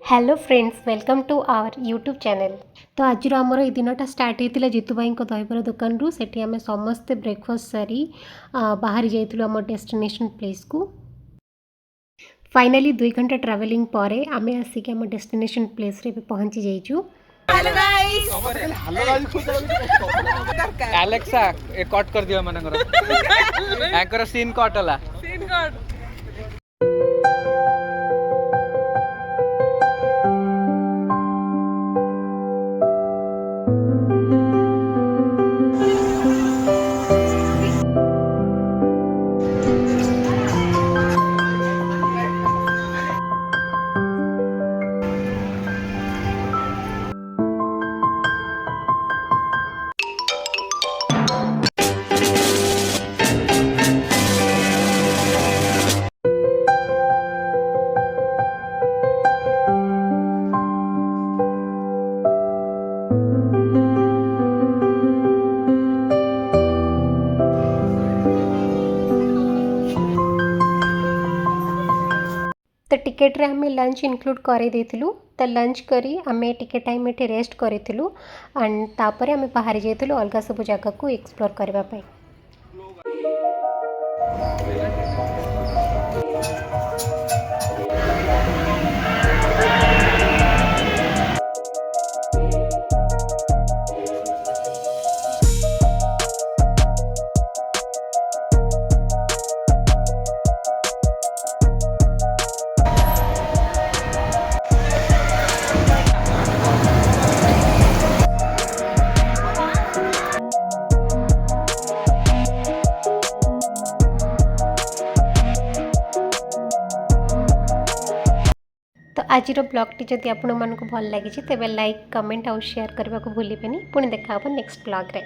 Hello friends welcome to our YouTube channel. तो आज आमर ये दिनटा स्टार्ट होता जितु भाई दहीबर दुकान रू सेठी आम समस्ते ब्रेकफास्ट सारी बाहरी जाइलु आम डेस्टिनेशन प्लेस को। फाइनली 2 घंटा ट्रैवलिंग पर आम आसिक आम डेस्टिनेशन प्लेस रे पहुंची जाइचु। हेलो गाइस एलेक्सा ए कट कर दियो मनकर एंकर सीन कट होला सीन कट तो टिकेट रे हमें लंच इनक्लूड कर देथिलु। तो लंच करी आमे टिके टाइम एठी रेस्ट करिथिलु एंड तापरे आमे बाहर जाइथिलु अलगा सब जगह को एक्सप्लोर करबा पई। तो आज ब्लॉगटी जदि आपण मानक भल लगी तेबे लाइक कमेंट और शेयर करने को भूलिबेनी। पुणी देखा नेक्स्ट ब्लॉग रे।